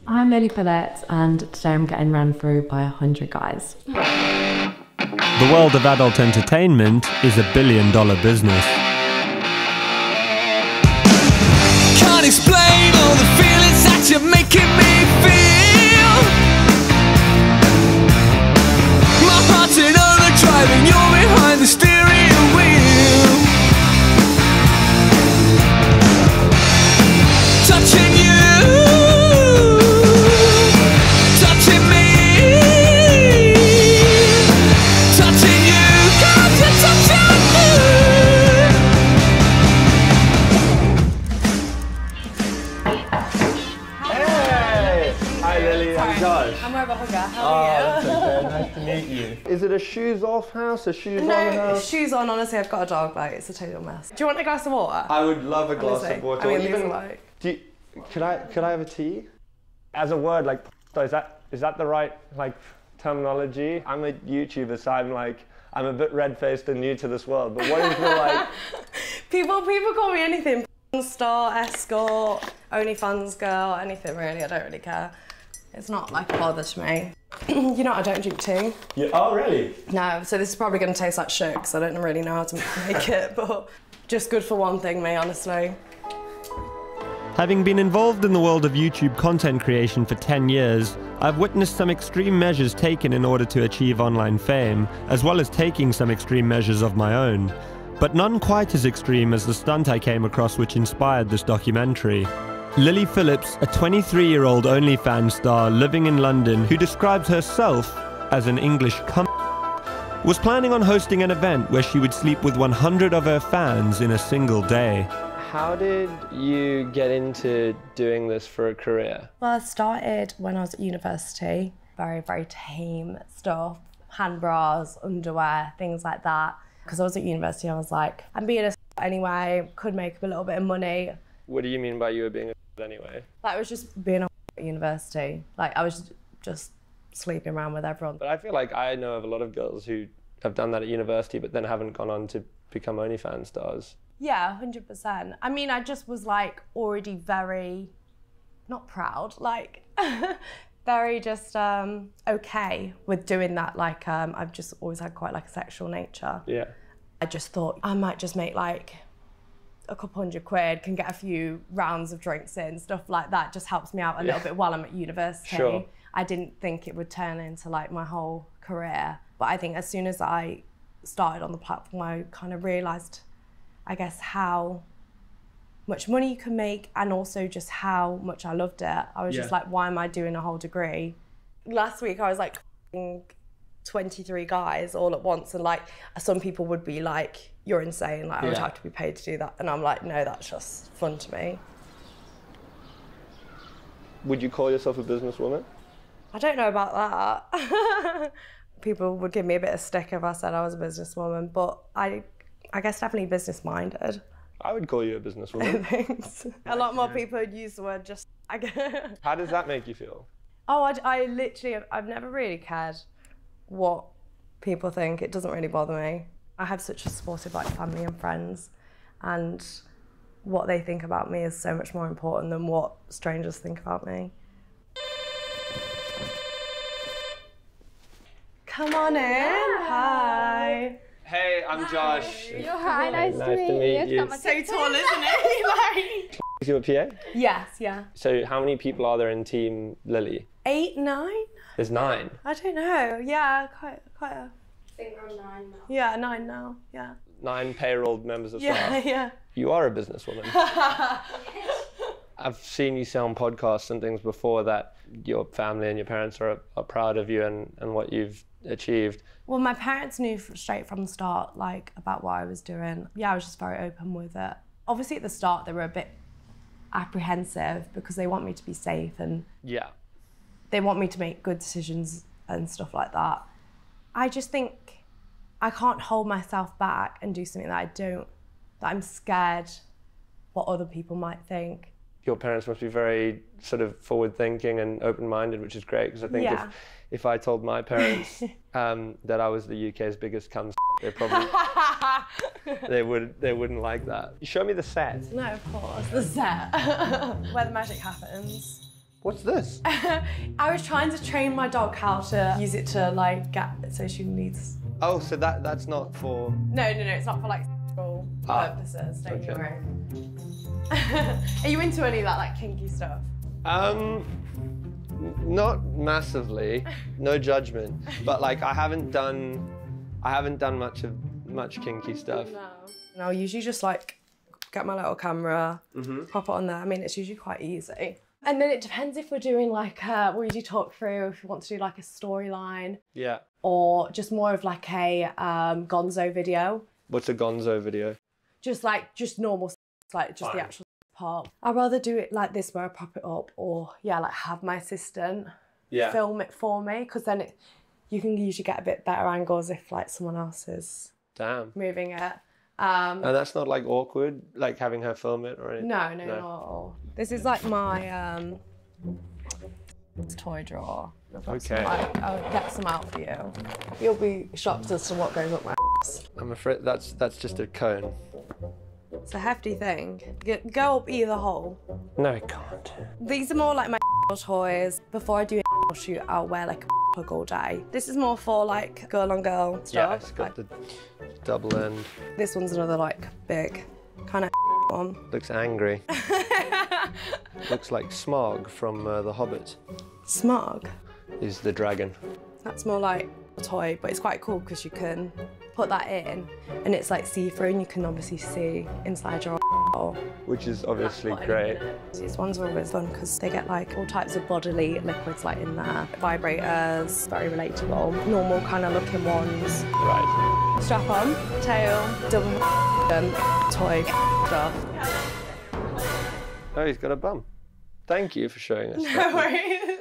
I'm Lily Phillips, and today I'm getting run through by 100 guys. The world of adult entertainment is $1 billion business. Can't explain all the feelings that you're making me feel. My heart's in overdrive and you're behind the steering wheel. Touching you, touching me, touching you, got to touch you. Hi Lily, I'm Josh. I'm more of a hugger. How are you? Okay, nice to meet you. Is it a shoes off house, a shoes on house? Shoes on. Honestly, I've got a dog. Like, it's a total mess. Do you want a glass of water? I would love a glass Honestly, of water. I mean, these are like... Could I have a tea? As a word, like, is that the right terminology? I'm a YouTuber, so I'm a bit red-faced and new to this world. But what is the like? People call me anything. Star, escort, OnlyFans girl, anything really. I don't really care. It's not like a bother to me. You know, I don't drink tea. Yeah. Oh, really? No, so this is probably going to taste like shit because I don't really know how to make it, but just good for one thing, me, honestly. Having been involved in the world of YouTube content creation for 10 years, I've witnessed some extreme measures taken in order to achieve online fame, as well as taking some extreme measures of my own. But none quite as extreme as the stunt I came across which inspired this documentary. Lily Phillips, a 23-year-old OnlyFans star living in London who describes herself as an English cunt, was planning on hosting an event where she would sleep with 100 of her fans in a single day. How did you get into doing this for a career? Well, I started when I was at university. Very, very tame stuff. Hand bras, underwear, things like that. Because I was at university, I was like, I'm being a anyway, could make a little bit of money. What do you mean by you were being a anyway? Like, it was just being a at university. Like, I was just sleeping around with everyone. But I feel like I know of a lot of girls who have done that at university but then haven't gone on to become OnlyFans stars. Yeah, 100%. I mean, I just was like already very, not proud, like very just okay with doing that. Like, I've just always had quite like a sexual nature. Yeah. I just thought I might just make like a couple £100, can get a few rounds of drinks in, stuff like that. Just helps me out a little bit while I'm at university. Sure. I didn't think it would turn into like my whole career. But I think as soon as I started on the platform, I kind of realised, I guess, how much money you can make and also just how much I loved it. I was just like, why am I doing a whole degree? Last week I was like 23 guys all at once, and like some people would be like, you're insane, like I would have to be paid to do that. And I'm like, no, that's just fun to me. Would you call yourself a businesswoman? I don't know about that. People would give me a bit of stick if I said I was a businesswoman, but I guess definitely business-minded. I would call you a businesswoman. Thanks. A lot more people would use the word just, I guess. How does that make you feel? Oh, I literally, I've never really cared what people think. It doesn't really bother me. I have such a supportive like family and friends, and what they think about me is so much more important than what strangers think about me. Come on in. Hi. Hey, I'm Josh. Hi, nice to meet you. So tall, isn't it? Is you a PA? Yes, yeah. So how many people are there in Team Lily? 8, 9? There's 9. I don't know. Yeah, quite a. I think we're on 9 now. Yeah, 9 now. Yeah. 9 payroll members of staff. Yeah. You are a businesswoman. I've seen you say on podcasts and things before that your family and your parents are proud of you and what you've achieved. Well, my parents knew straight from the start, like, about what I was doing. Yeah, I was just very open with it. Obviously, at the start, they were a bit apprehensive because they want me to be safe and they want me to make good decisions and stuff like that. I just think I can't hold myself back and do something that I'm scared what other people might think. Your parents must be very sort of forward-thinking and open-minded, which is great, because I think if I told my parents that I was the UK's biggest cum, they probably they wouldn't like that. Show me the set. No, of course, the set where the magic happens. What's this? I was trying to train my dog how to use it to like get, so she needs. Oh, so that's not for... No, it's not for like sexual purposes, don't you worry. Are you into any of that like kinky stuff? Not massively, no judgment, but like I haven't done much kinky stuff. No, I usually just like get my little camera, pop it on there. I mean, it's usually quite easy. And then it depends if we're doing like, we usually talk through if we want to do like a storyline. Yeah. Or just more of like a gonzo video. What's a gonzo video? Just normal, like just the actual part. I'd rather do it like this where I prop it up, or like have my assistant film it for me, because then you can usually get a bit better angles if like someone else is moving it. And that's not like awkward, like having her film it or anything? No, not at all. This is like my toy drawer. Okay. I'll get some out for you. You'll be shocked as to what goes up my ass. I'm afraid that's just a cone. It's a hefty thing. Go up either hole. No, it can't. These are more like my toys. Before I do a shoot, I'll wear like a plug all day. This is more for like girl on girl stuff. Yeah, it's got the double end. This one's another like big kind of one. Looks angry. Looks like Smaug from The Hobbit. Smaug? Is the dragon. That's more like a toy, but it's quite cool because you can put that in and it's like see-through and you can obviously see inside your hole. Which is obviously great. These ones are always fun because they get like all types of bodily liquids like in there. Vibrators, very relatable. Normal kind of looking ones. Right. Strap on, tail, double toy stuff. Oh, he's got a bum. Thank you for showing us. No worries.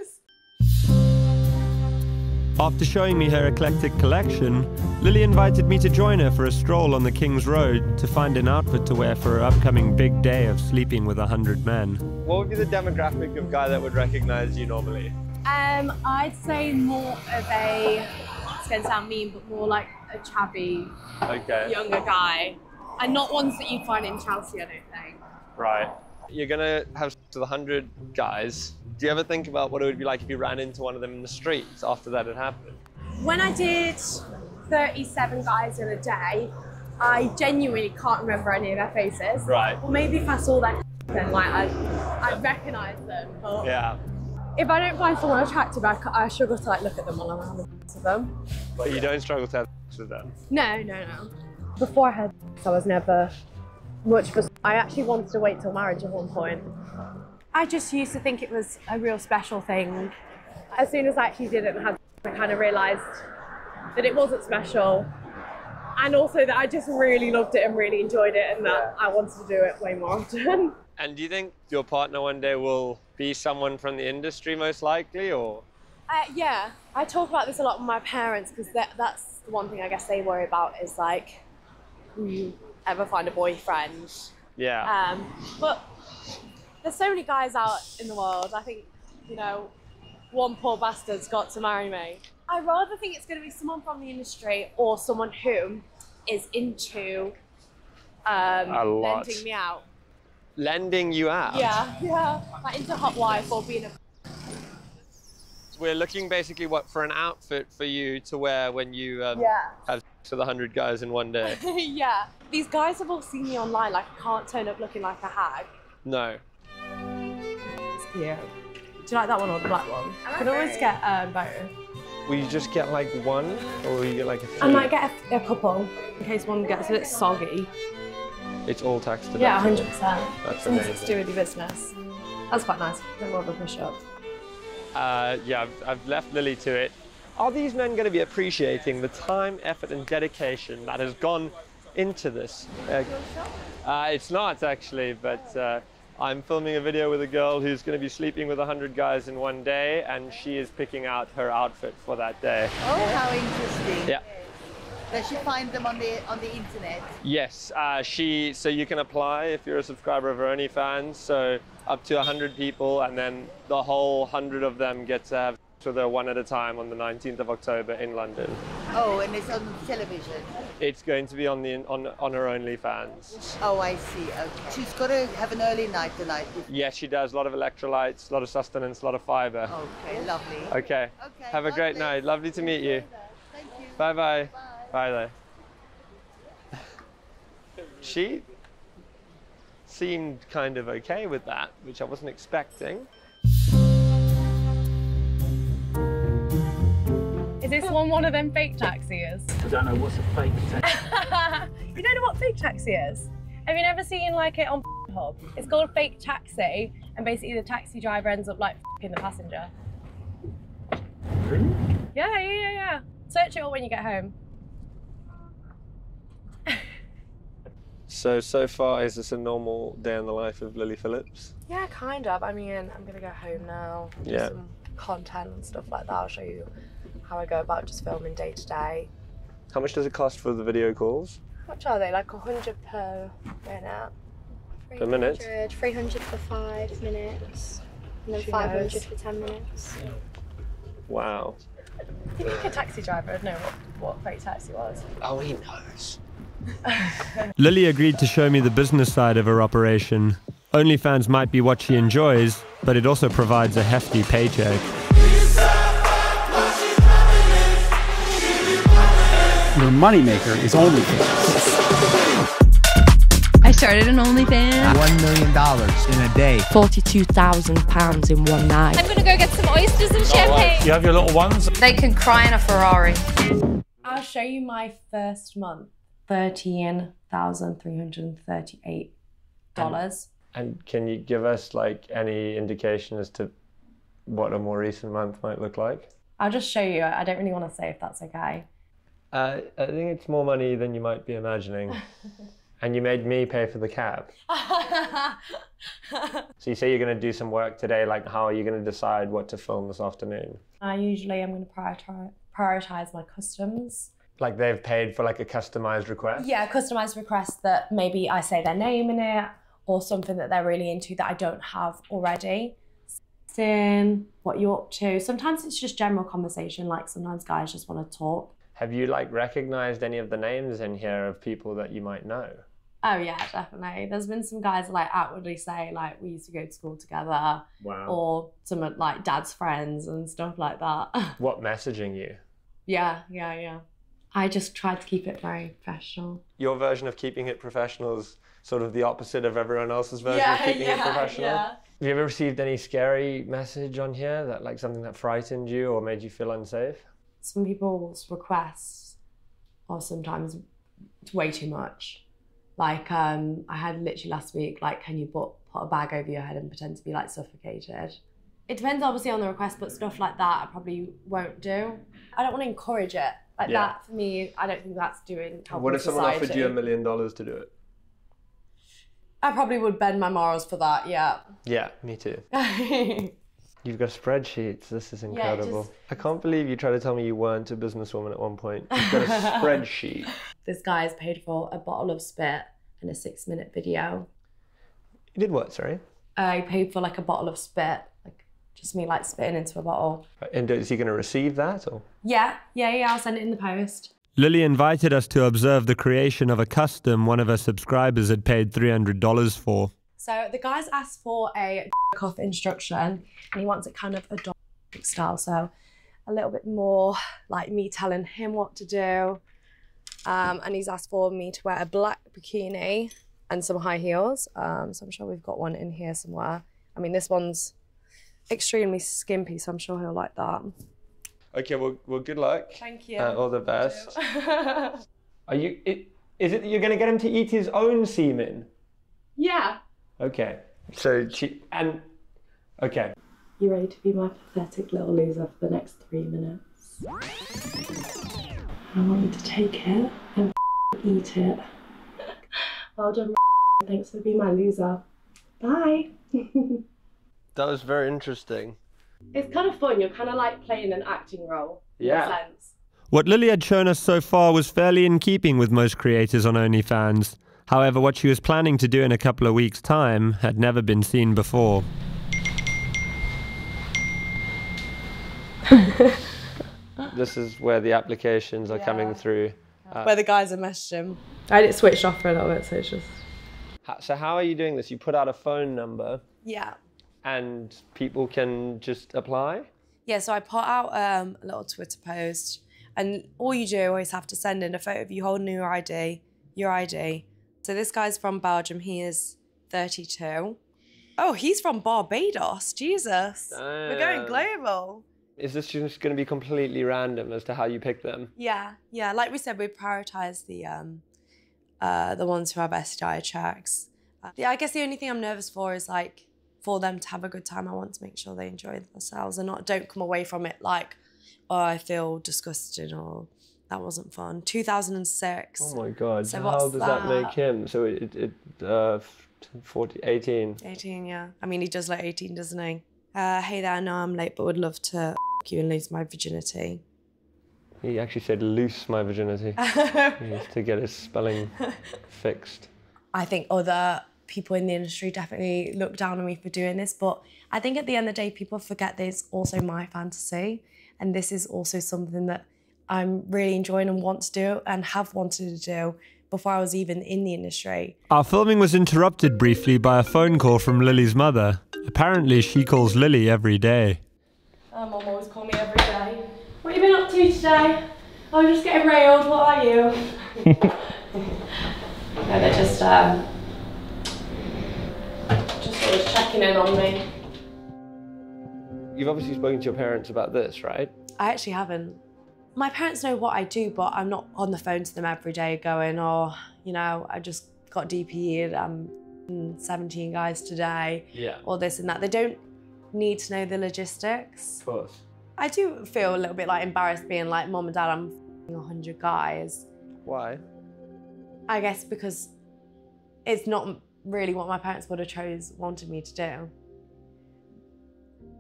After showing me her eclectic collection, Lily invited me to join her for a stroll on the King's Road to find an outfit to wear for her upcoming big day of sleeping with 100 men. What would be the demographic of guy that would recognize you normally? I'd say more of a, it's going to sound mean, but more like a chubby, younger guy. And not ones that you'd find in Chelsea, I don't think. Right. You're gonna have sex with 100 guys. Do you ever think about what it would be like if you ran into one of them in the streets after that had happened? When I did 37 guys in a day, I genuinely can't remember any of their faces. Right. Or maybe if I saw their then like I'd recognise them. But yeah. If I don't find someone attractive, I struggle to like look at them while I'm having sex with them. But you don't struggle to have sex with them? No. Before I had sex, I was never much for. I actually wanted to wait till marriage at one point. I just used to think it was a real special thing. As soon as I actually did it and had, I kind of realised that it wasn't special, and also that I just really loved it and really enjoyed it, and that I wanted to do it way more often. And do you think your partner one day will be someone from the industry, most likely, or? Yeah, I talk about this a lot with my parents because that's the one thing I guess they worry about is like, will you ever find a boyfriend? Yeah. But there's so many guys out in the world. I think, you know, one poor bastard's got to marry me. I rather think it's going to be someone from the industry or someone who is into lending me out. Lending you out? Yeah. Like into hot wife or being a... We're looking basically for an outfit for you to wear when you have sex with 100 guys in one day. Yeah. These guys have all seen me online, like I can't turn up looking like a hag. No. It's cute. Do you like that one or the black one? You can always get both. Will you just get like one, or will you get like a three? I might get a couple in case one gets a bit soggy. It's all tax deducted. Yeah, 100%. That's Something amazing. to do with your business. That's quite nice. A bit more of a push-up. Yeah, I've left Lily to it. Are these men going to be appreciating the time, effort, and dedication that has gone into this? It's not actually, but I'm filming a video with a girl who's going to be sleeping with 100 guys in one day, and she is picking out her outfit for that day. Oh, how interesting! Yeah. Does she find them on the internet? Yes, so you can apply if you're a subscriber of her OnlyFans. So up to 100 people, and then the whole 100 of them get to have sex with her one at a time on the 19th of October in London. Oh, and it's on television. It's going to be on her OnlyFans. Oh, I see. Okay. She's got to have an early night tonight. Yes, she does. A lot of electrolytes, a lot of sustenance, a lot of fiber. Okay, lovely. Okay. Have a great night. Lovely to meet you. Thank you. Bye-bye. Bye there. She seemed kind of okay with that, which I wasn't expecting. Is this one of them fake taxis? I don't know what's a fake taxi. You don't know what fake taxi is? Have you never seen like it on Hub? It's called fake taxi, and basically the taxi driver ends up like f***ing the passenger. Really? Yeah. Search it all when you get home. So far, is this a normal day in the life of Lily Phillips? Yeah, kind of. I mean, I'm gonna go home now. Do some content and stuff like that. I'll show you how I go about just filming day to day. How much does it cost for the video calls? What are they? Like 100 per minute? Per minute? 300 for 5 minutes, and then 500 for 10 minutes. Wow. You think a taxi driver would know what fake taxi was? Oh, he knows. Lily agreed to show me the business side of her operation. OnlyFans might be what she enjoys, but it also provides a hefty paycheck. Your moneymaker is OnlyFans. I started an OnlyFans. $1 million in a day. £42,000 in one night. I'm gonna go get some oysters and champagne. You have your little ones? They can cry in a Ferrari. I'll show you my first month. $13,338. And can you give us like any indication as to what a more recent month might look like? I'll just show you. I don't really want to say if that's okay. I think it's more money than you might be imagining. And you made me pay for the cab. So you say you're going to do some work today, like how are you going to decide what to film this afternoon? Usually I'm going to prioritize my customs. Like they've paid for like a customized request? Yeah, customized request that maybe I say their name in it or something that they're really into that I don't have already. Sin, what you're up to. Sometimes it's just general conversation, like sometimes guys just want to talk. Have you like recognized any of the names in here of people that you might know? Oh yeah, definitely. There's been some guys like outwardly say like we used to go to school together. Wow. Or some of like dad's friends and stuff like that. What messaging you? Yeah. I just tried to keep it very professional. Your version of keeping it professional is sort of the opposite of everyone else's version of keeping it professional? Yeah. Have you ever received any scary message on here, that like something that frightened you or made you feel unsafe? Some people's requests are sometimes way too much. Like I had literally last week, like, can you put a bag over your head and pretend to be like suffocated? It depends obviously on the request, but stuff like that I probably won't do. I don't want to encourage it. Like that, for me, I don't think that's doing helping What if someone society. offered you $1 million to do it? I probably would bend my morals for that, yeah. Yeah, me too. You've got spreadsheets. This is incredible. Yeah, I can't believe you tried to tell me you weren't a businesswoman at one point. You've got a spreadsheet. This guy's paid for a bottle of spit and a 6-minute video. You did what, sorry? I paid for like a bottle of spit, like just me like spitting into a bottle. And is he going to receive that or? Yeah, I'll send it in the post. Lily invited us to observe the creation of a custom one of her subscribers had paid $300 for. So the guy's asked for a off instruction and he wants it kind of a dog style. So a little bit more like me telling him what to do. And he's asked for me to wear a black bikini and some high heels. So I'm sure we've got one in here somewhere. I mean, this one's extremely skimpy, so I'm sure he'll like that. Okay, well good luck. Thank you. All the best. Is it that you're going to get him to eat his own semen? Yeah. Okay. So okay. You ready to be my pathetic little loser for the next 3 minutes? I want you to take it and eat it. Well done, thanks for being my loser. Bye. That was very interesting. It's kind of fun. You're kind of like playing an acting role. Yeah. In a sense. What Lily had shown us so far was fairly in keeping with most creators on OnlyFans. However, what she was planning to do in a couple of weeks' time had never been seen before. this is where the applications are coming through. Where the guys are messaging him. I had it switched off for a little bit, so it's just... So how are you doing this? You put out a phone number Yeah. and people can just apply? Yeah, so I put out a little Twitter post, and all you do is have to send in a photo of you holding your ID. So this guy's from Belgium, he is 32. Oh, he's from Barbados, Jesus. We're going global. Is this just going to be completely random as to how you pick them? Yeah, like we said, we prioritise the ones who have STI checks. Yeah, I guess the only thing I'm nervous for is like, for them to have a good time. I want to make sure they enjoy themselves and don't come away from it like, oh, I feel disgusted or that wasn't fun. 2006. Oh my God, so how does that make him? So 18? 18, yeah. I mean, he does look 18, doesn't he? Hey there, I know I'm late, but would love to f*** you and lose my virginity. He actually said loose my virginity. He has to get his spelling fixed. I think other people in the industry definitely look down on me for doing this, but I think at the end of the day, people forget that it's also my fantasy. And this is also something that I'm really enjoying and want to do and have wanted to do before I was even in the industry. Our filming was interrupted briefly by a phone call from Lily's mother. Apparently, she calls Lily every day. Mum always calls me every day. What have you been up to today? I'm just getting railed, what are you? No, they're just sort of checking in on me. You've obviously spoken to your parents about this, right? I actually haven't. My parents know what I do, but I'm not on the phone to them every day going, oh, you know, I just got DP'd, I'm 17 guys today, or this and that. They don't need to know the logistics. Of course. I do feel a little bit like embarrassed being like, Mom and Dad, I'm 100 guys. Why? I guess because it's not really what my parents would have wanted me to do.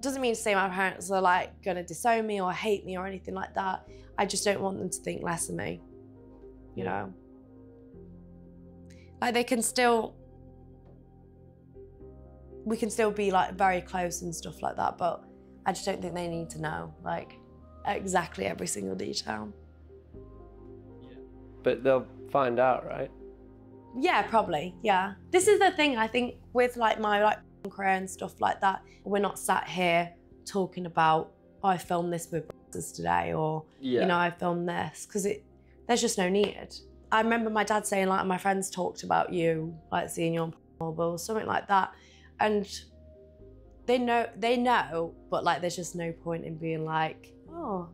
Doesn't mean to say my parents are like gonna disown me or hate me or anything like that. I just don't want them to think less of me, you know? Like we can still be like very close and stuff like that, but I just don't think they need to know like exactly every single detail. But they'll find out, right? Yeah, probably, yeah. This is the thing, I think, with like my career and stuff like that. We're not sat here talking about, oh, I filmed this with today, or, you know, I filmed this, because there's just no need. I remember my dad saying, like, my friends talked about you, like seeing you on or something like that. And they know, but like, there's just no point in being like, oh,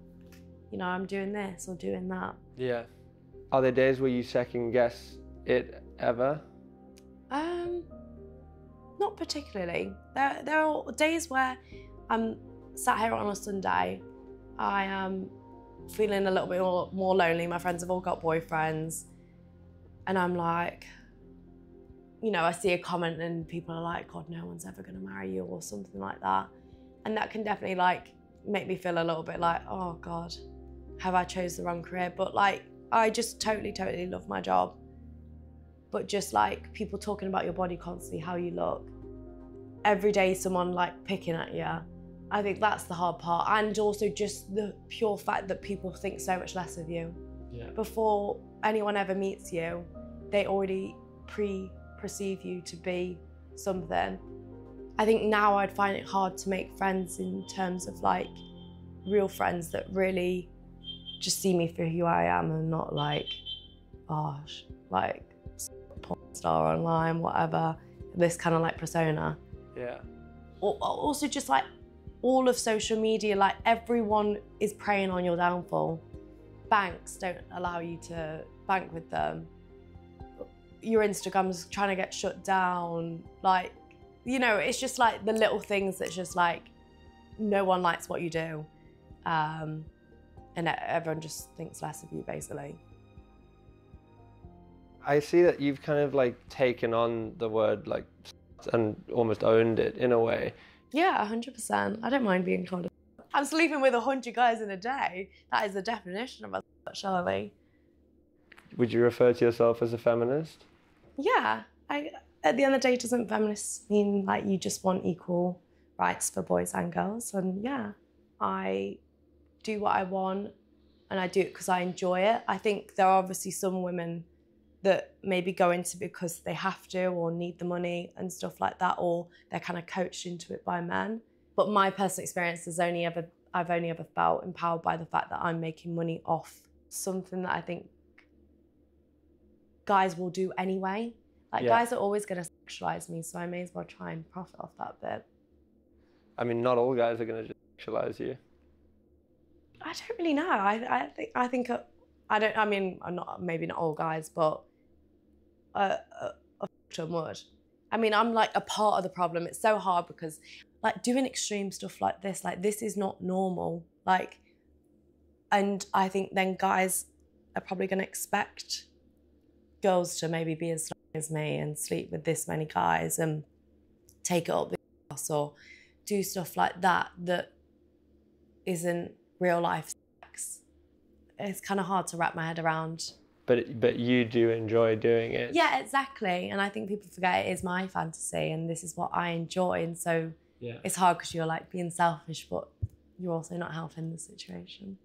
you know, I'm doing this or doing that. Yeah. Are there days where you second guess it ever? Not particularly. There are days where I'm sat here on a Sunday, I am feeling a little bit more lonely. My friends have all got boyfriends, and I'm like, you know, I see a comment and people are like, God, no one's ever gonna marry you or something like that. And that can definitely like make me feel a little bit like, oh God, have I chose the wrong career? But like, I just totally love my job. But just like people talking about your body constantly, how you look, every day someone like picking at you, I think that's the hard part. And also just the pure fact that people think so much less of you. Yeah. Before anyone ever meets you, they already perceive you to be something. I think now I'd find it hard to make friends in terms of like real friends that really just see me for who I am and not like, gosh, like porn star online, whatever, this kind of like persona. Yeah. Also just like all of social media, like everyone is preying on your downfall. Banks don't allow you to bank with them. Your Instagram's trying to get shut down. Like, you know, it's just like the little things that's just like, no one likes what you do. And everyone just thinks less of you, basically. I see that you've kind of like taken on the word like and almost owned it in a way. Yeah, 100%. I don't mind being called a I'm sleeping with 100 guys in a day. That is the definition of a surely. Would you refer to yourself as a feminist? Yeah. At the end of the day, doesn't feminists mean like you just want equal rights for boys and girls? And yeah, I do what I want. and I do it because I enjoy it. I think there are obviously some women that maybe go into it because they have to or need the money and stuff like that, or they're kind of coached into it by men. But my personal experience is I've only ever felt empowered by the fact that I'm making money off something that I think guys will do anyway. Like, guys are always going to sexualize me, so I may as well try and profit off that bit. I mean, not all guys are going to sexualize you. I don't really know. I think I mean, maybe not all guys, but a ton would. I mean, I'm like a part of the problem. It's so hard because like doing extreme stuff like this is not normal. Like, and I think then guys are probably going to expect girls to maybe be as strong as me and sleep with this many guys and take it up with us or do stuff like that isn't real life sex. It's kind of hard to wrap my head around. But you do enjoy doing it. Yeah, exactly. And I think people forget it is my fantasy and this is what I enjoy. And so it's hard because you're like being selfish, but you're also not helping the situation.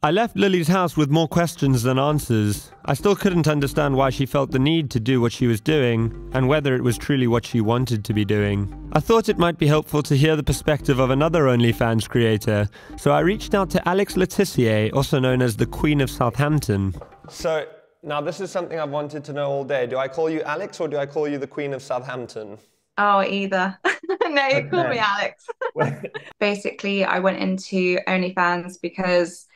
I left Lily's house with more questions than answers. I still couldn't understand why she felt the need to do what she was doing, and whether it was truly what she wanted to be doing. I thought it might be helpful to hear the perspective of another OnlyFans creator, so I reached out to Alex Letitia, also known as the Queen of Southampton. So, now this is something I've wanted to know all day. Do I call you Alex or do I call you the Queen of Southampton? Oh, either. No, you call me Alex. Basically, I went into OnlyFans because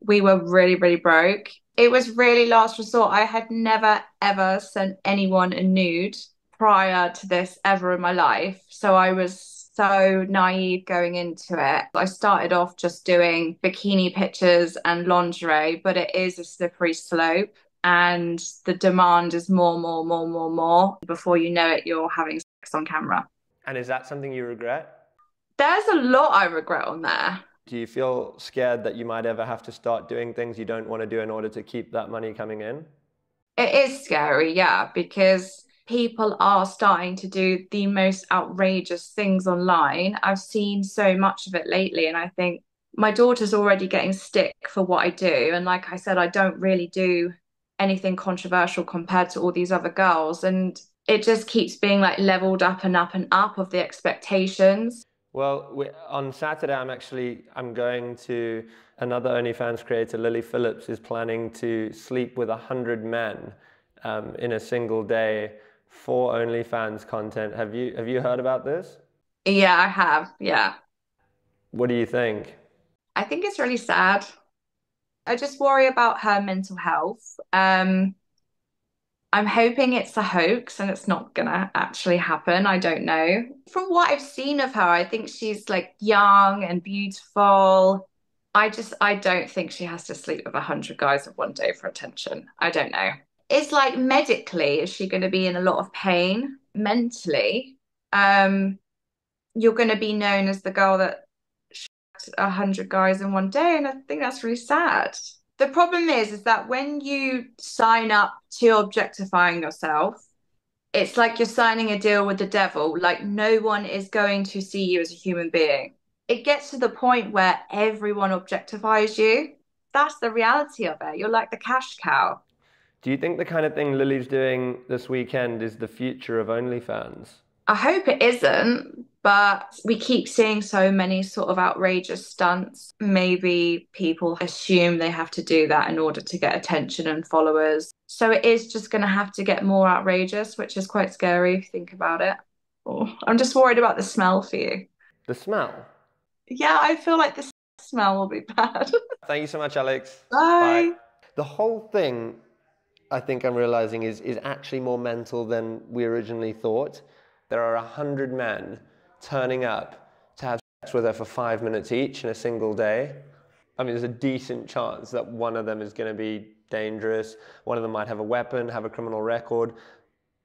we were really, really broke. It was really last resort. I had never, ever sent anyone a nude prior to this ever in my life. So I was so naive going into it. I started off just doing bikini pictures and lingerie, but it is a slippery slope. And the demand is more. Before you know it, you're having sex on camera. And is that something you regret? There's a lot I regret on there. Do you feel scared that you might ever have to start doing things you don't want to do in order to keep that money coming in? It is scary, yeah, because people are starting to do the most outrageous things online. I've seen so much of it lately, and I think my daughter's already getting stick for what I do. And like I said, I don't really do anything controversial compared to all these other girls. And it just keeps being like leveled up and up and up of the expectations. Well, on Saturday, I'm going to another OnlyFans creator, Lily Phillips, is planning to sleep with 100 men in a single day for OnlyFans content. Have you heard about this? Yeah, I have. Yeah. What do you think? I think it's really sad. I just worry about her mental health. I'm hoping it's a hoax and it's not gonna actually happen. I don't know. From what I've seen of her, I think she's like young and beautiful. I don't think she has to sleep with 100 guys in one day for attention. I don't know. It's like medically, is she going to be in a lot of pain? Mentally, you're going to be known as the girl that shot 100 guys in one day, and I think that's really sad. The problem is that when you sign up to objectifying yourself, it's like you're signing a deal with the devil. Like, no one is going to see you as a human being. It gets to the point where everyone objectifies you. That's the reality of it. You're like the cash cow. Do you think the kind of thing Lily's doing this weekend is the future of OnlyFans? I hope it isn't, but we keep seeing so many sort of outrageous stunts. Maybe people assume they have to do that in order to get attention and followers. So it is just going to have to get more outrageous, which is quite scary if you think about it. Oh, I'm just worried about the smell for you. The smell? Yeah, I feel like the smell will be bad. Thank you so much, Alex. Bye. Bye. The whole thing, I think I'm realizing, is actually more mental than we originally thought. There are 100 men turning up to have sex with her for 5 minutes each in a single day. I mean, there's a decent chance that one of them is going to be dangerous. One of them might have a weapon, have a criminal record.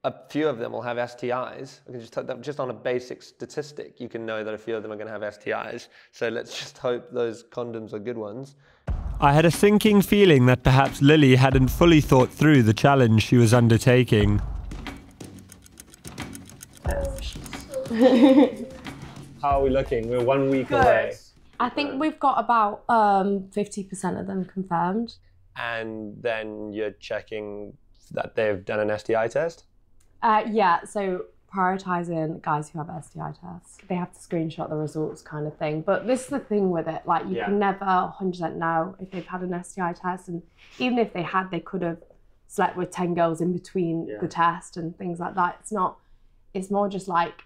A few of them will have STIs. Just on a basic statistic, you can know that a few of them are going to have STIs. So let's just hope those condoms are good ones. I had a sinking feeling that perhaps Lily hadn't fully thought through the challenge she was undertaking. How are we looking? We're 1 week away. I think we've got about 50% of them confirmed. And then you're checking that they've done an STI test? Yeah, so prioritising guys who have STI tests. They have to screenshot the results kind of thing. But this is the thing with it, like you can never 100% know if they've had an STI test. And even if they had, they could have slept with 10 girls in between the test and things like that. It's more just like,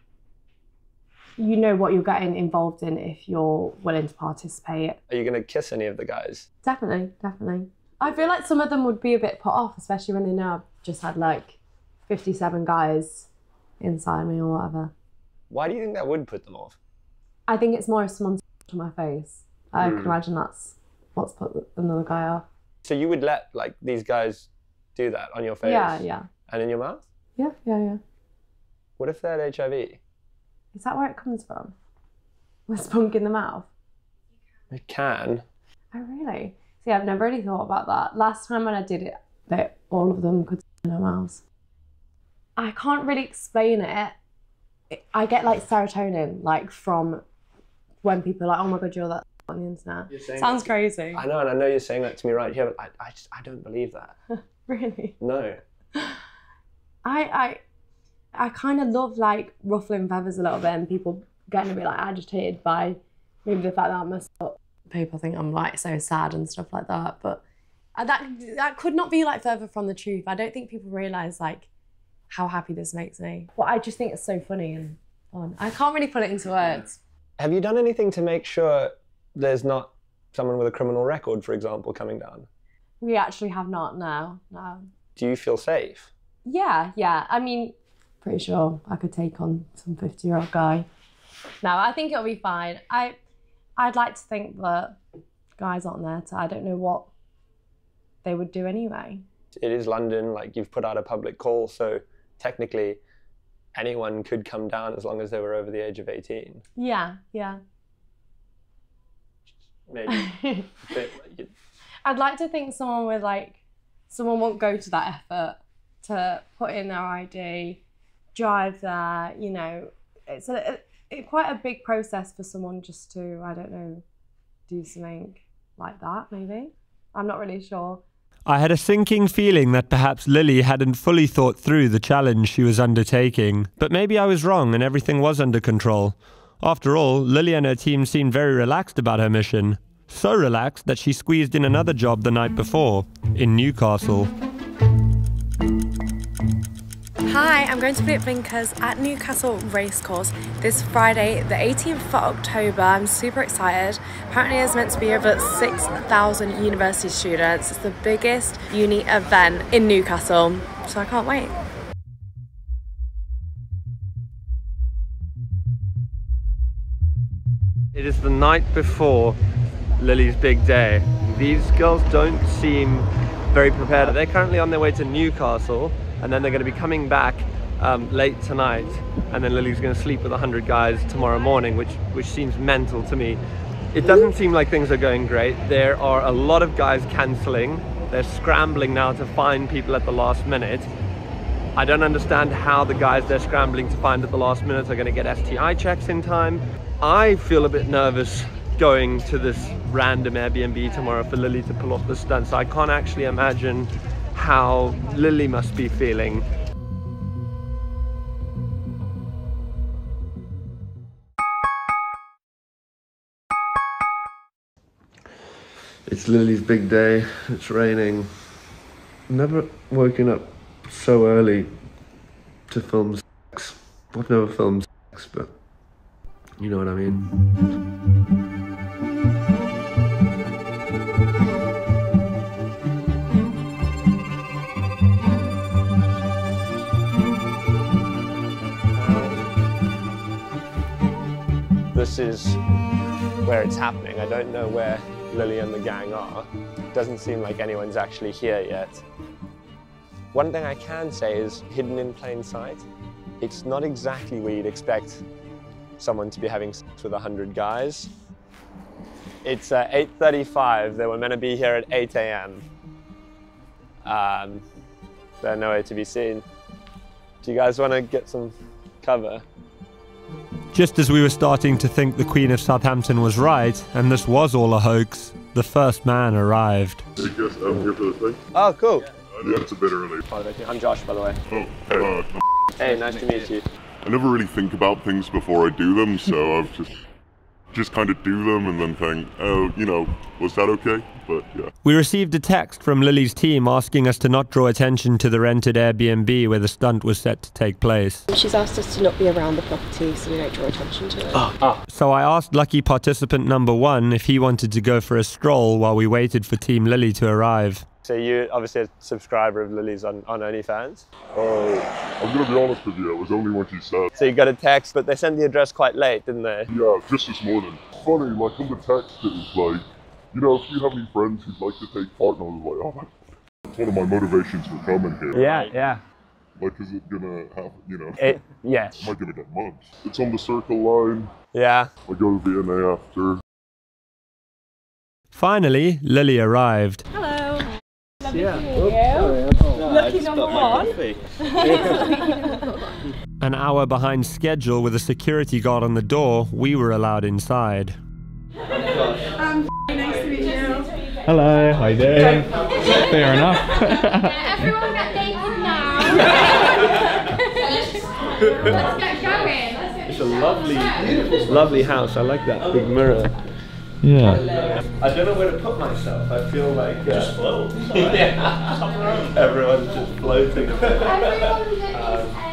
you know what you're getting involved in if you're willing to participate. Are you going to kiss any of the guys? Definitely, definitely. I feel like some of them would be a bit put off, especially when they know I've just had like 57 guys inside me or whatever. Why do you think that would put them off? I think it's more if someone's to my face. I can imagine that's what's put another guy off. So you would let like these guys do that on your face? Yeah, yeah. And in your mouth? Yeah, yeah, yeah. What if they had HIV? Is that where it comes from? With spunk in the mouth? It can. Oh, really? See, I've never really thought about that. Last time when I did it, all of them could in their mouths. I can't really explain it. I get like serotonin, like from when people are like, oh my God, you're that on the internet. Sounds crazy. I know, and I know you're saying that to me right here, but I don't believe that. Really? No. I kind of love like ruffling feathers a little bit and people getting a bit like agitated by maybe the fact that I'm messed up. People think I'm like so sad and stuff like that, but that could not be like further from the truth. I don't think people realise like how happy this makes me. But I just think it's so funny and fun. I can't really put it into words. Have you done anything to make sure there's not someone with a criminal record, for example, coming down? We actually have not, no. Do you feel safe? Yeah. I mean, pretty sure I could take on some 50-year-old guy. No, I think it'll be fine. I'd like to think that guys aren't there to, I don't know what they would do anyway. It is London, like you've put out a public call, so technically anyone could come down as long as they were over the age of 18. Yeah. Maybe. I'd like to think someone won't go to that effort to put in their ID, drive there, you know. It's quite a big process for someone just to, I don't know, do something like that, maybe. I'm not really sure. I had a sinking feeling that perhaps Lily hadn't fully thought through the challenge she was undertaking, but maybe I was wrong and everything was under control. After all, Lily and her team seemed very relaxed about her mission. So relaxed that she squeezed in another job the night before, in Newcastle. Hi, I'm going to be at Blinkers at Newcastle Racecourse this Friday, the 18th of October. I'm super excited. Apparently there's meant to be over 6,000 university students. It's the biggest uni event in Newcastle, so I can't wait. It is the night before Lily's big day. These girls don't seem very prepared. They're currently on their way to Newcastle, and then they're going to be coming back late tonight, and then Lily's going to sleep with 100 guys tomorrow morning, which seems mental to me. It doesn't seem like things are going great. There are a lot of guys cancelling. They're scrambling now to find people at the last minute. I don't understand how the guys they're scrambling to find at the last minute are going to get STI checks in time. I feel a bit nervous going to this random Airbnb tomorrow for Lily to pull off the stunt, so I can't actually imagine how Lily must be feeling. It's Lily's big day, it's raining. I've never woken up so early to film sex. I've never filmed sex, but you know what I mean. This is where it's happening. I don't know where Lily and the gang are. Doesn't seem like anyone's actually here yet. One thing I can say is hidden in plain sight. It's not exactly where you'd expect someone to be having sex with 100 guys. It's 8:35. They were meant to be here at 8 a.m. They're nowhere to be seen. Do you guys want to get some cover? Just as we were starting to think the Queen of Southampton was right, and this was all a hoax, the first man arrived. Hey guys, I'm here for the thing. Oh, cool. Yeah, it's a bit early. I'm Josh, by the way. Oh, hey, nice to meet you. I never really think about things before I do them, so I've just kind of do them and then think, oh, you know, was that okay? But yeah. We received a text from Lily's team asking us to not draw attention to the rented Airbnb where the stunt was set to take place. She's asked us to not be around the property so we don't draw attention to it. So I asked lucky participant number 1 if he wanted to go for a stroll while we waited for Team Lily to arrive. So you're obviously a subscriber of Lily's on OnlyFans? I'm going to be honest with you, it was only when she said. So you got a text, but they sent the address quite late, didn't they? Yeah, just this morning. Funny, like on the text it was like, you know, if you have any friends who'd like to take part, and I was like, oh, it's one of my motivations for coming here. Yeah. Like, is it gonna happen, you know? Yeah. Am I gonna get mugged? It's on the Circle Line. Yeah. I go to V&A after. Finally, Lily arrived. Hello. Lovely to meet you. Lucky number 1. An hour behind schedule with a security guard on the door, we were allowed inside. Nice to meet you. Hello, how you doing? Fair enough. Everyone get naked now. Let's get going. It's a lovely house. I like that big mirror. Yeah. I don't know where to put myself. I feel like just float. Yeah. Everyone's just floating. Everyone that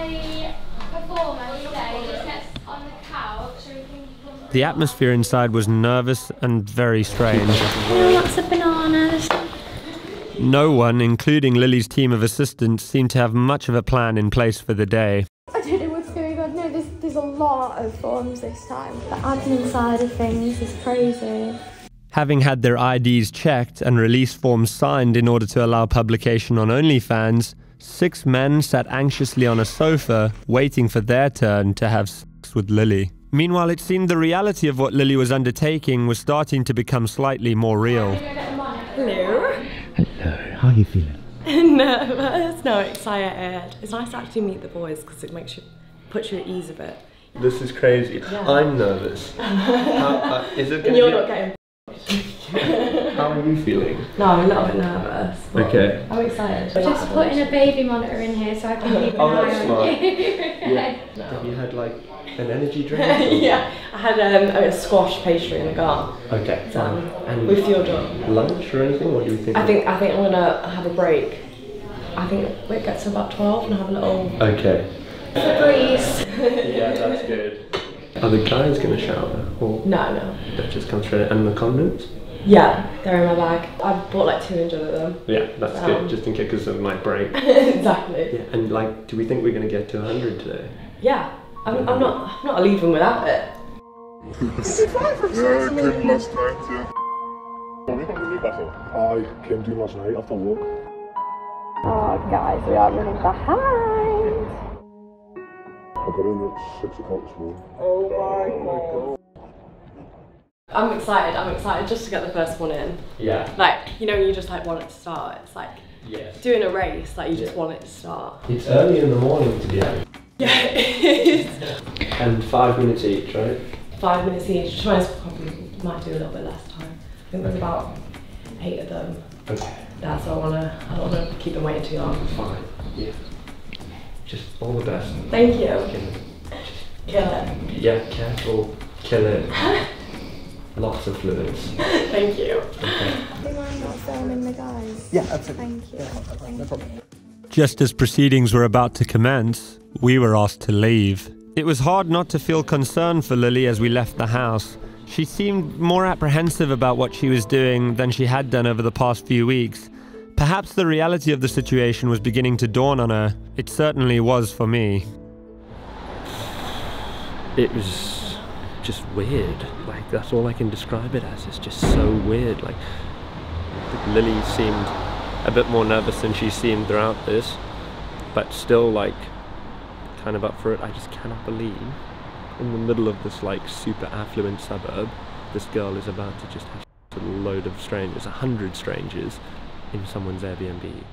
is a performer today just gets on the couch so we can. The atmosphere inside was nervous and very strange. Lots of bananas. No one, including Lily's team of assistants, seemed to have much of a plan in place for the day. I don't know what's going on. No, there's a lot of forms this time. The admin side of things is crazy. Having had their IDs checked and release forms signed in order to allow publication on OnlyFans, 6 men sat anxiously on a sofa, waiting for their turn to have sex with Lily. Meanwhile, it seemed the reality of what Lily was undertaking was starting to become slightly more real. Hello. Hello, how are you feeling? Nervous. No, excited. It's nice to actually meet the boys because it puts you at ease a bit. This is crazy. Yeah. I'm nervous. Is it And you're not getting. How are you feeling? No, I'm a little bit nervous. Okay. I'm excited. Just putting a baby monitor in here so I can keep an eye on you. Yeah. Have you had like an energy drink? Yeah, I had a squash pastry in the garden. Okay. And we fueled up. Lunch or anything? What do you think? I think I'm gonna have a break. I think it gets to about 12 and have a little. Okay. Breeze. Yeah, that's good. Are the guys gonna shower? Or No. That just comes straight. And the condoms? Yeah, they're in my bag. I bought like 200 of them. Yeah, that's good. Just in case because of my break. Exactly. Yeah. And like, do we think we're gonna get to 100 today? Yeah. I'm not leaving without it. Yeah, came last night, yeah. I came to you last night after work. Oh, guys, we are running behind. I got in at 6 o'clock this morning. Oh my god. I'm excited just to get the first one in. Yeah. Like, you know, you just like want it to start. It's like doing a race, like you just want it to start. It's early in the morning to be honest. Yeah, it is. And 5 minutes each, right? 5 minutes each. Trying probably might do a little bit less time. I think there's about 8 of them. Okay. Yeah, so I don't wanna keep them waiting too long. Fine. Yeah. Just all the best. Thank you. Kill it. Yeah, careful. Kill it. Lots of fluids. Thank you. Okay. Do you mind not filming the guys? Yeah, absolutely. Thank you. Thank No problem. Just as proceedings were about to commence, we were asked to leave. It was hard not to feel concern for Lily as we left the house. She seemed more apprehensive about what she was doing than she had done over the past few weeks. Perhaps the reality of the situation was beginning to dawn on her. It certainly was for me. It was just weird. Like, that's all I can describe it as. It's just so weird. Like Lily seemed a bit more nervous than she seemed throughout this, but still like kind of up for it. I just cannot believe in the middle of this like super affluent suburb, this girl is about to just have a load of strangers, 100 strangers in someone's Airbnb.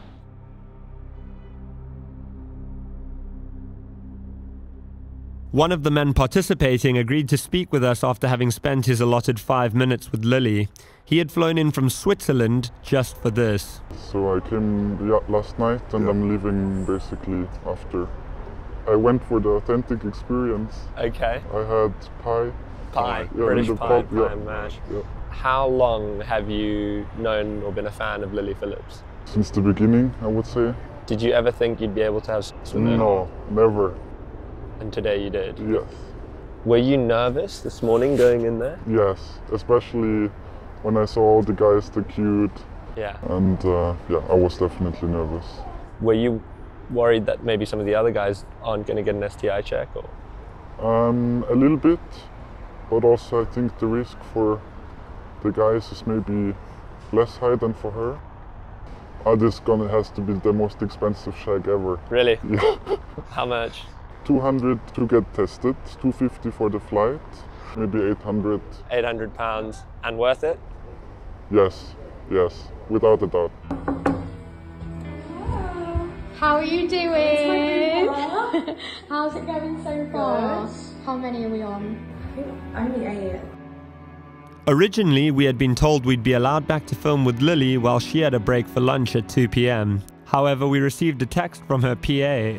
One of the men participating agreed to speak with us after having spent his allotted 5 minutes with Lily. He had flown in from Switzerland just for this. So I came last night and I'm leaving basically after. I went for the authentic experience. Okay. I had pie. Pie, Yeah, British in the pie, pub, pie and mash. Yeah. How long have you known or been a fan of Lily Phillips? Since the beginning, I would say. Did you ever think you'd be able to have sex with her? No, never. And today you did? Yes. Were you nervous this morning going in there? Yes, especially when I saw all the guys that queued. Yeah. And yeah, I was definitely nervous. Were you worried that maybe some of the other guys aren't going to get an STI check? Or? A little bit, but also I think the risk for the guys is maybe less high than for her. This gonna has to be the most expensive shag ever. Really? Yeah. How much? 200 to get tested, 250 for the flight, maybe 800. 800 pounds, and worth it? Yes, yes, without a doubt. How are you doing? How's it going so far? Good. How many are we on? I think only 8. Originally, we had been told we'd be allowed back to film with Lily while she had a break for lunch at 2 p.m. However, we received a text from her PA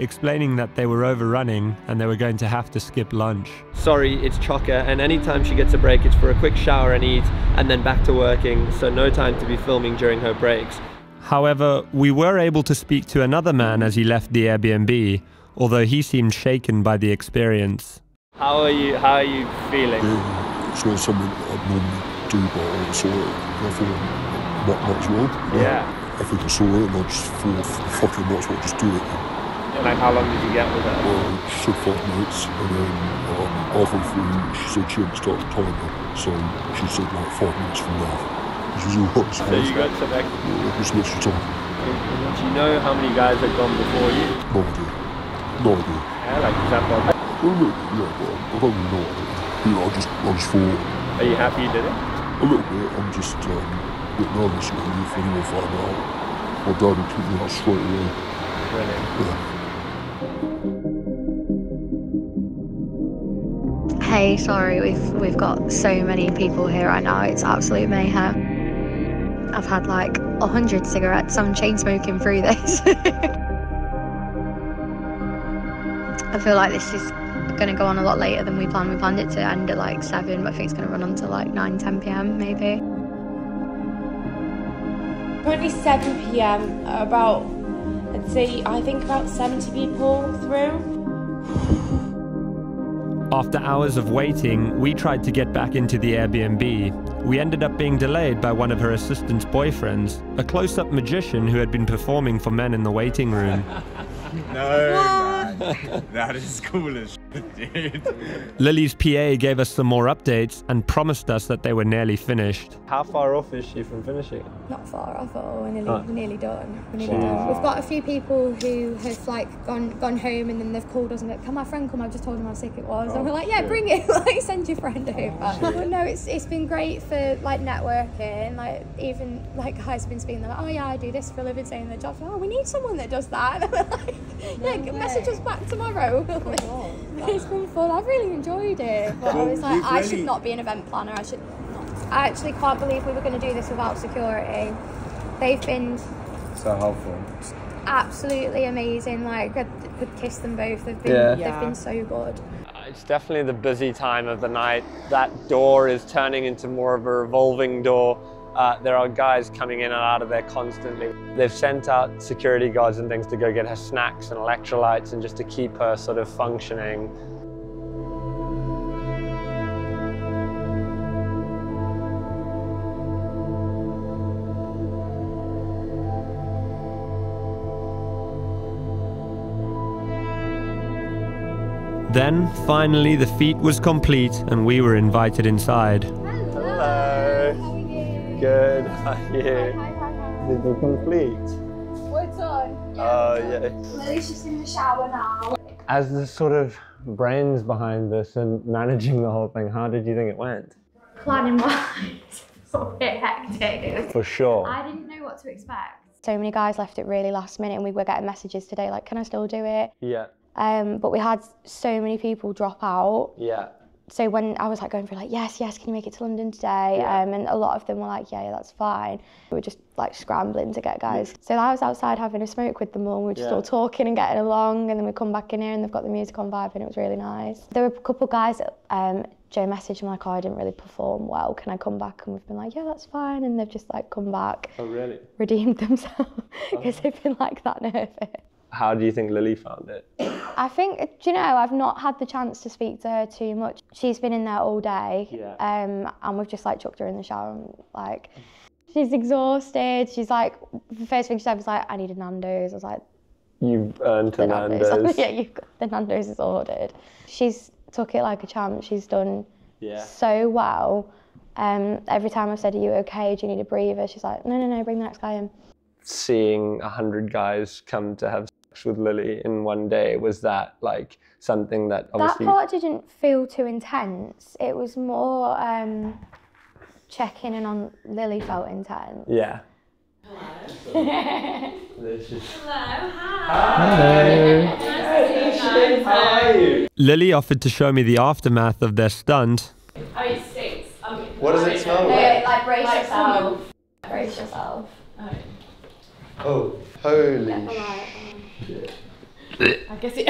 explaining that they were overrunning and they were going to have to skip lunch. Sorry, it's Chocker, and anytime she gets a break, it's for a quick shower and eat, and then back to working, so no time to be filming during her breaks. However, we were able to speak to another man as he left the Airbnb, although he seemed shaken by the experience. How are you feeling? It's not something I'd normally do, but I saw it and I thought, might as well. Yeah. I think I saw it and I just thought, fucking might as well just do it. And like, how long did you get with her? Well, she said 5 minutes, and then halfway through she said she hadn't started the timer, so she said like 5 minutes from now. Which was alright. So you got some extra? Yeah, just an extra time. Do you know how many guys had gone before you? No idea. No idea. Yeah, like, is that what? Well, look, yeah, but I don't really know. You know, I just thought. Are you happy you did it? A little bit. I'm just a bit nervous maybe if anyone find out. My dad would kick me out straight away. Really? Yeah. Hey, sorry, we've got so many people here right now. It's absolute mayhem. I've had like 100 cigarettes. I'm chain smoking through this. I feel like this is going to go on a lot later than we planned. We planned it to end at like 7, but I think it's going to run until like 9, 10 p.m. maybe. Currently 7 p.m. About, I'd say, I think about 70 people through. After hours of waiting, we tried to get back into the Airbnb. We ended up being delayed by one of her assistant's boyfriends, a close-up magician who had been performing for men in the waiting room. No, man. That is cool as shit, dude. Lily's PA gave us some more updates and promised us that they were nearly finished. How far off is she from finishing? Not far off at all. We're nearly done. We're nearly done. We've got a few people who have like gone home and then they've called us and like, can my friend come? I've just told him how sick it was. And we're like, yeah, bring it. Like, send your friend over. But no, it's been great for like networking. Like even like guys have been speaking. They're like, oh yeah, I do this for a living, saying their jobs. Oh, we need someone that does that. And we're like, yeah, message us back tomorrow. It's been fun. I've really enjoyed it. But I was like, I should not be an event planner. I should not. I actually can't believe we were going to do this without security. They've been so helpful. Absolutely amazing. Like, I could kiss them both. They've been so good. It's definitely the busy time of the night. That door is turning into more of a revolving door. There are guys coming in and out of there constantly. They've sent out security guards and things to go get her snacks and electrolytes and just to keep her sort of functioning. Then, finally, the feat was complete and we were invited inside. Hello. How are you? Good. How are you? Did you complete? We're done. Oh, yeah. Lily's just in the shower now. As the sort of brains behind this and managing the whole thing, how did you think it went? Planning wise, it's a bit hectic. For sure. I didn't know what to expect. So many guys left it really last minute and we were getting messages today like, can I still do it? Yeah. but we had so many people drop out. Yeah. So when I was like going through like, yes, can you make it to London today? Yeah. And a lot of them were like, yeah, that's fine. We were just like scrambling to get guys. So I was outside having a smoke with them all. We were just all talking and getting along, and then we come back in here and they've got the music on vibe, and it was really nice. There were a couple of guys that Joe messaged me like, oh, I didn't really perform well. Can I come back? And we've been like, yeah, that's fine. And they've just like come back. Oh, really? Redeemed themselves because they've been like that nervous. How do you think Lily found it? I think, do you know, I've not had the chance to speak to her too much. She's been in there all day, and we've just like chucked her in the shower and like, she's exhausted. She's like, the first thing she said was like, I need a Nando's. I was like, you've earned a Nando's. Yeah, you've got the Nando's is ordered. She's took it like a champ. She's done so well. Every time I've said, are you okay? Do you need a breather? She's like, no, bring the next guy in. Seeing 100 guys come to have sex with Lily in one day, was that like something that obviously... That part didn't feel too intense. It was more checking in on Lily felt intense. Yeah. Hello. Hi. How are you? Lily offered to show me the aftermath of their stunt. Oh, it stinks. What does it smell like? Like brace yourself. Brace yourself. Oh, holy shit. I guess it...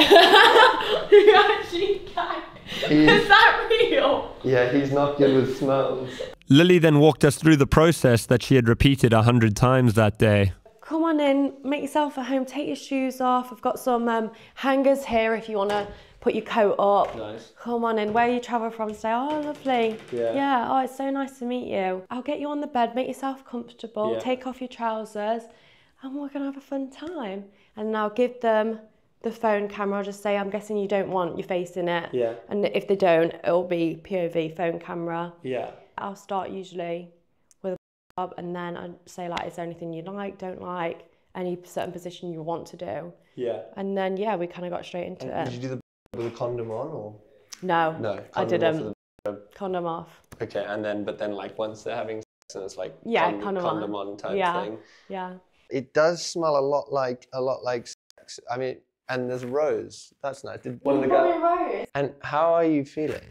You actually can. Is that real? Yeah, he's not good with smells. Lily then walked us through the process that she had repeated 100 times that day. Come on in, make yourself at home, take your shoes off. I've got some hangers here if you want to put your coat up. Nice. Come on in. Where you travel from today? Oh, lovely. Yeah. Oh, it's so nice to meet you. I'll get you on the bed, make yourself comfortable, take off your trousers, and we're going to have a fun time. And I'll give them the phone camera. I'll just say, I'm guessing you don't want your face in it. Yeah. And if they don't, it'll be POV phone camera. Yeah. I'll start usually with a and then I'd say like, is there anything you like, don't like, any certain position you want to do? Yeah. And then we kind of got straight into it. Did you do the with a condom on or? No. No. I didn't. Condom off. Okay, but then like once they're having sex and it's like condom on type thing. Yeah. It does smell a lot like sex. I mean, and there's Rose. That's nice. Did one of the guys? Rose. And how are you feeling?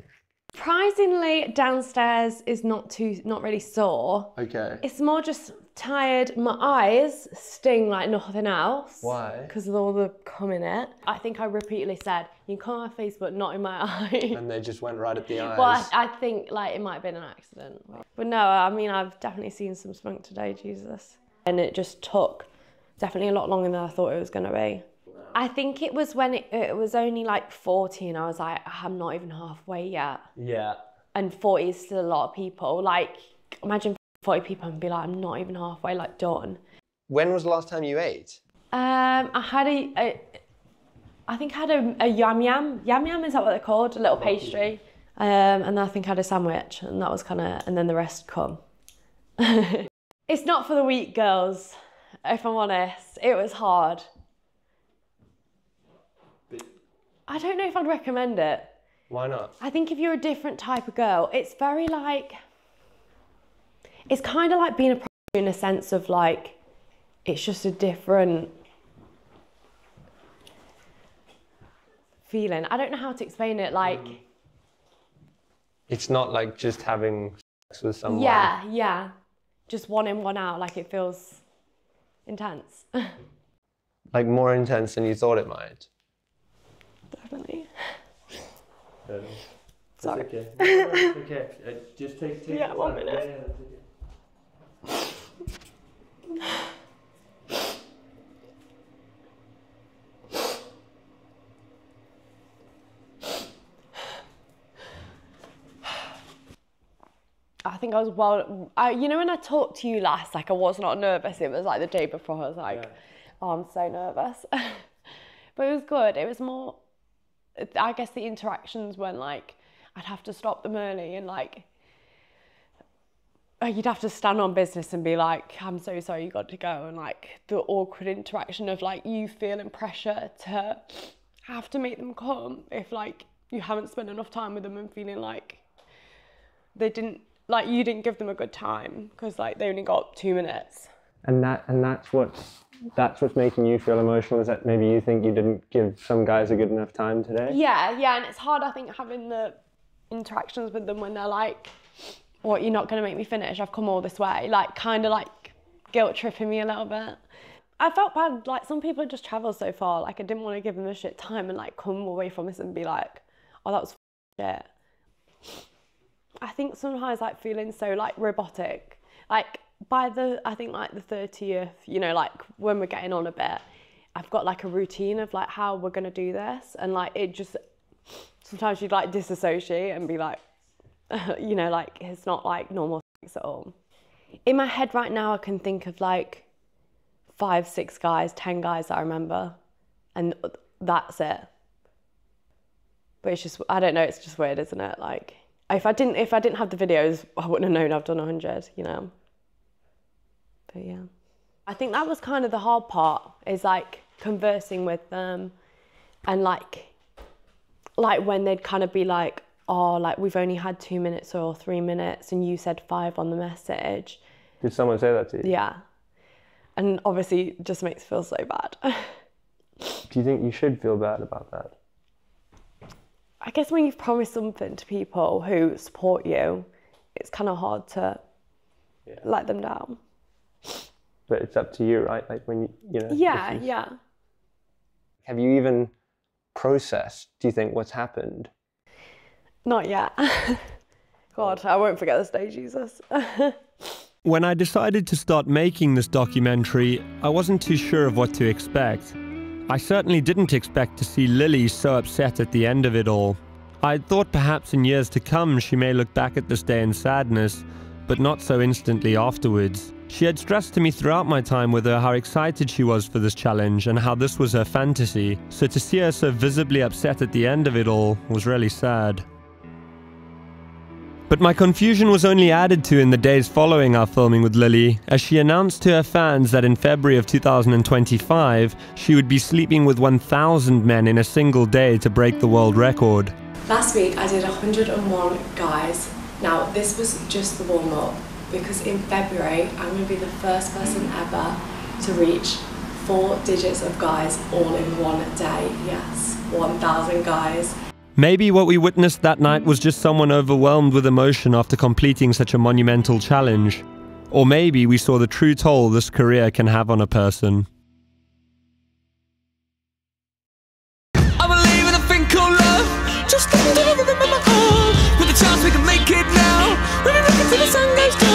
Surprisingly, downstairs is not really sore. Okay. It's more just tired. My eyes sting like nothing else. Why? Because of all the cum in it. I think I repeatedly said, you can come on my face, but not in my eye. And they just went right at the eyes. Well, I think like it might have been an accident. But no, I mean, I've definitely seen some spunk today, Jesus. And it just took definitely a lot longer than I thought it was going to be. I think it was when it was only like 40 and I was like, I'm not even halfway yet. Yeah. And 40 is still a lot of people. Like, imagine 40 people and be like, I'm not even halfway, like, done. When was the last time you ate? I had I think I had a yam yam. Yam yam, is that what they're called? A little pastry. And then I think I had a sandwich, and that was kind of, and then the rest come. It's not for the weak, girls, if I'm honest. It was hard. I don't know if I'd recommend it. Why not? I think if you're a different type of girl, it's very like, it's kind of like being a prostitute in a sense of like, it's just a different feeling. I don't know how to explain it, like. It's not like just having sex with someone. Yeah. Just one in, one out, like it feels intense. Like more intense than you thought it might. Definitely. Sorry. It's okay. No, it's okay. Just take 1 minute. I think I was you know when I talked to you last, like I was not nervous, it was like the day before, I was like, oh, I'm so nervous. But it was good. It was more, I guess the interactions when like, I'd have to stop them early and like, you'd have to stand on business and be like, I'm so sorry, you got to go. And like the awkward interaction of like, you feeling pressure to have to make them come if like you haven't spent enough time with them and feeling like you didn't give them a good time because like they only got 2 minutes. And that's what that's what's making you feel emotional? Is that maybe you think you didn't give some guys a good enough time today? Yeah, and it's hard, I think, having the interactions with them when they're like, what, you're not going to make me finish? I've come all this way. Like, kind of like guilt tripping me a little bit. I felt bad, like some people had just travelled so far, like I didn't want to give them a shit time and like come away from this and be like, oh, that was shit. I think sometimes like feeling so like robotic, like by the, I think like the 30th, you know, like when we're getting on a bit, I've got like a routine of like how we're going to do this, and like it just, sometimes you'd like disassociate and be like, you know, like it's not like normal sex at all. In my head right now I can think of like 5, 6 guys, 10 guys that I remember, and that's it. But it's just, I don't know, it's just weird, isn't it? Like, if I didn't have the videos, I wouldn't have known I've done 100, you know? But yeah. I think that was kind of the hard part, is like conversing with them, and like when they'd kind of be like, oh, like we've only had 2 minutes or 3 minutes and you said 5 on the message. Did someone say that to you? Yeah. And obviously it just makes me feel so bad. Do you think you should feel bad about that? I guess when you've promised something to people who support you, it's kind of hard to let them down. But it's up to you, right? Like when you know. Yeah, yeah. Have you even processed, do you think, what's happened? Not yet. God, I won't forget this day, Jesus. When I decided to start making this documentary, I wasn't too sure of what to expect. I certainly didn't expect to see Lily so upset at the end of it all. I'd thought perhaps in years to come she may look back at this day in sadness, but not so instantly afterwards. She had stressed to me throughout my time with her how excited she was for this challenge and how this was her fantasy, so to see her so visibly upset at the end of it all was really sad. But my confusion was only added to in the days following our filming with Lily, as she announced to her fans that in February of 2025, she would be sleeping with 1,000 men in a single day to break the world record. Last week I did 101 guys. Now this was just the warm-up, because in February I'm going to be the first person ever to reach 4 digits of guys all in one day. Yes, 1,000 guys. Maybe what we witnessed that night was just someone overwhelmed with emotion after completing such a monumental challenge. Or maybe we saw the true toll this career can have on a person. I believe in a thing called love. Just let me do it with my heart. With a chance we can make it now. When we look into the sun goes down.